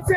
শেখ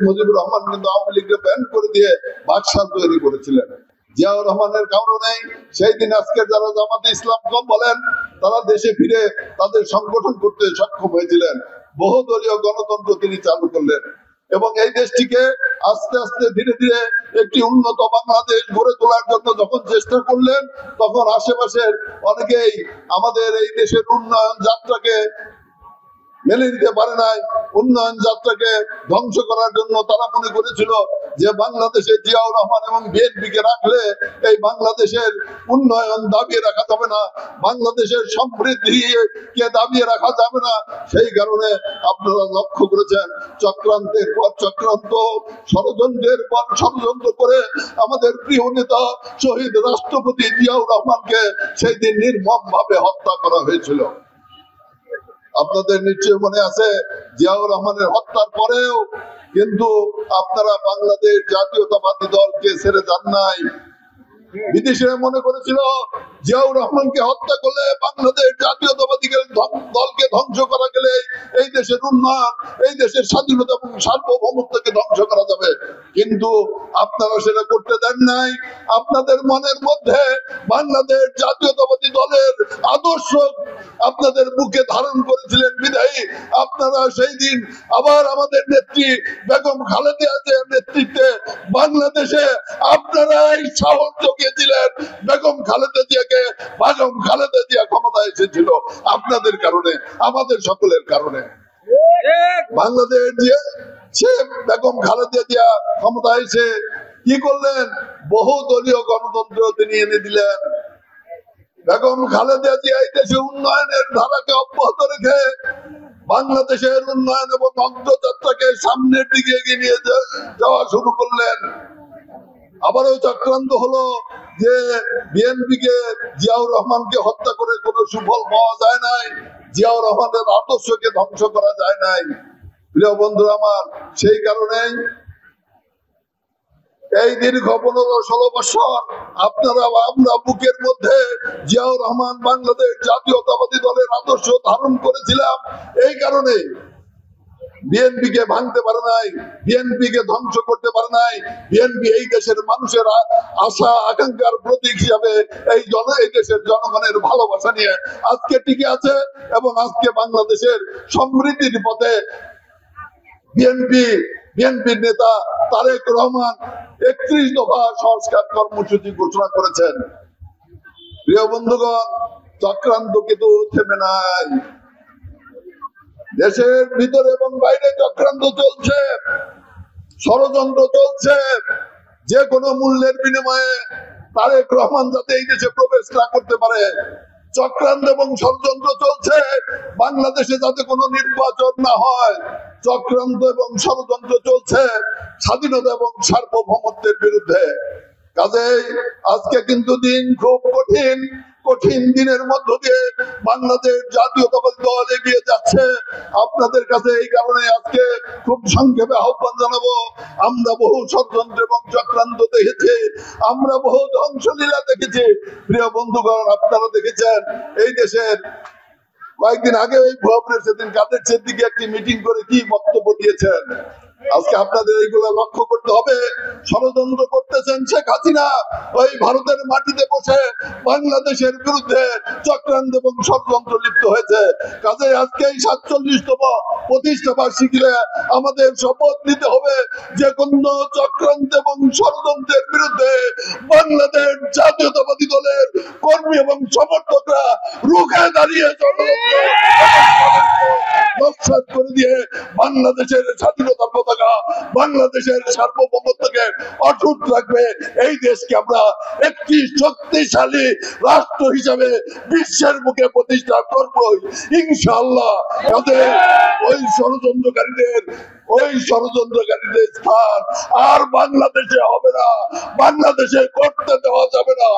মুজিবুর রহমান কিন্তু আওয়ামী লীগকে ব্যান করে দিয়ে বাদশাহ তৈরি করেছিলেন। জিয়াউর রহমানের কারণে সেই দিন আজকে যারা জামাতে ইসলাম কম বলেন তারা দেশে ফিরে তাদের সংগঠন করতে সক্ষম হয়েছিলেন। বহুদলীয় গণতন্ত্র তিনি চালু করলেন এবং এই দেশটিকে আস্তে আস্তে ধীরে ধীরে একটি উন্নত বাংলাদেশ গড়ে তোলার জন্য যখন চেষ্টা করলেন, তখন আশেপাশের অনেকেই আমাদের এই দেশের উন্নয়ন যাত্রাকে মেনে নিতে পারে নাই। উন্নয়ন যাত্রাকে ধ্বংস করার জন্য তারা মনে করেছিল যে বাংলাদেশে জিয়াউর রহমান এবং বিএনপিকে রাখলে এই বাংলাদেশের উন্নয়ন দাবিয়ে রাখা যাবে না, বাংলাদেশের সমৃদ্ধিকে দাবিয়ে রাখা যাবে না। সেই কারণে আপনারা লক্ষ্য করেছেন চক্রান্তের পর চক্রান্ত, ষড়যন্ত্রের পর ষড়যন্ত্র করে আমাদের প্রিয় নেতা শহীদ রাষ্ট্রপতি জিয়াউর রহমানকে সেই দিন নির্মম ভাবে হত্যা করা হয়েছিল। আপনাদের নিশ্চয় মনে আছে জিয়াউর রহমানের হত্যার পরেও কিন্তু আপনারা বাংলাদেশ জাতীয়তাবাদী দলকে ছেড়ে যান নাই। বিদেশিরা মনে করেছিল জিয়াউর রহমানকে হত্যা করলে বাংলাদেশ জাতীয়তাবাদী দলকে ধ্বংস করা গেলে এই দেশের উন্নয়ন, এই দেশের স্বাধীনতা এবং সার্বভৌমত্বকে ধ্বংস করা যাবে, কিন্তু আপনারা সেটা করতে দেন নাই। আপনাদের মনের মধ্যে বাংলাদেশ জাতীয়তাবাদী দলের আদর্শ আপনাদের বুকে ধারণ করেছিলেন বিধায়ী আপনারা সেই দিন আবার আমাদের নেত্রী বেগম খালেদা জিয়ার নেতৃত্বে বাংলাদেশে আপনারাই সাহস জুগিয়েছিলেন। বেগম খালেদা জিয়াকে বেগম খালেদা জিয়া ক্ষমতায় এসেছিল আপনাদের কারণে, আমাদের সকলের কারণে। বাংলাদেশ দিয়ে সে বেগম খালেদা জিয়া ক্ষমতায় এসে কি করলেন? বহুদলীয় গণতন্ত্র তিনি এনে দিলেন। বেগম খালেদা জিয়া এই দেশে উন্নয়নের ধারাকে অব্যাহত রেখে বাংলাদেশের উন্নয়ন এবং অগ্রযাত্রাকে সামনের দিকে এগিয়ে নিয়ে যাওয়া শুরু করলেন। আবারও চক্রান্ত হলো যে বিএনপিকে জিয়াউর রহমানকে হত্যা করে কোনো সুফল পাওয়া যায় নাই, জিয়াউর রহমানের আদর্শকে ধ্বংস করা যায় নাই। প্রিয় বন্ধুরা আমার, সেই কারণেই এই দীর্ঘ 15-16 বছর আপনারা আমরা বুকের মধ্যে জিয়াউর রহমান বাংলাদেশ জাতীয়তাবাদী দলের আদর্শ ধারণ করেছিলাম। এই কারণে বিএনপিকে ভাঙতে পারে নাই, বিএনপিকে ধ্বংস করতে পারে নাই। বিএনপি এই দেশের মানুষের আশা আকাঙ্ক্ষার প্রতীক হিসাবে এই দেশের জনগণের ভালোবাসা নিয়ে আজকে টিকে আছে এবং আজকে বাংলাদেশের সমৃদ্ধির পথে বিএনপির নেতা তারেক রহমান 31 দফা সংস্কার কর্মসূচি ঘোষণা করেছেন। প্রিয় বন্ধুগণ, চক্রান্ত কিন্তু থেমে নাই। দেশের ভিতরে এবং বাইরে চক্রান্ত চলছে, ষড়যন্ত্র চলছে। যে কোনো মূল্যের বিনিময়ে তারেক রহমান যাতে এই দেশে প্রবেশ না করতে পারে, চক্রান্ত এবং ষড়যন্ত্র চলছে বাংলাদেশে যাতে কোনো নির্বাচন না হয়, চক্রান্ত এবং ষড়যন্ত্র চলছে স্বাধীনতা এবং সার্বভৌমত্বের বিরুদ্ধে। কাজেই আজকে কিন্তু দিন খুব কঠিন দিনের মধ্য দিয়ে বাংলাদেশ জাতীয়তাবাদী দল এগিয়ে যাচ্ছে। আপনাদের কাছে এই কারণে আজকে খুব সংক্ষেপে আহ্বান জানাবো, আমরা বহু ষড়যন্ত্র এবং চক্রান্ত দেখেছি, আমরা বহু ধ্বংসলীলা দেখেছি। প্রিয় বন্ধুগণ, আপনারা দেখেছেন এই দেশের কয়েকদিন আগে ওই ভবনের সেদিন কাদের দিকে একটি মিটিং করে কি বক্তব্য দিয়েছেন। আজকে আপনাদের এইগুলো লক্ষ্য করতে হবে। ষড়যন্ত্র করতেছেন শেখ হাসিনা ওই ভারতের মাটিতে বসে বাংলাদেশের বিরুদ্ধে চক্রান্ত এবং ষড়যন্ত্র লিপ্ত হয়েছে। কাজে আজকে এই 47তম প্রতিষ্ঠা বার্ষিকীতে আমাদের শপথ নিতে হবে যে কোনো চক্রান্ত এবং ষড়যন্ত্রের বিরুদ্ধে বাংলাদেশ জাতীয়তাবাদী দলের কর্মী এবং সমর্থকরা রুখে দাঁড়িয়ে নস্যাৎ করে দিয়ে বাংলাদেশের স্বাধীনতার পতাকা, বাংলাদেশের সার্বভৌমত্বকে অটুট রাখবে। এই দেশকে আমরা একটি শক্তিশালী রাষ্ট্র হিসাবে বিশ্বের মুখে প্রতিষ্ঠা করব ইনশাআল্লাহ। তাদের ওই ষড়যন্ত্রকারীদের স্থান আর বাংলাদেশে হবে না, বাংলাদেশে করতে দেওয়া যাবে না।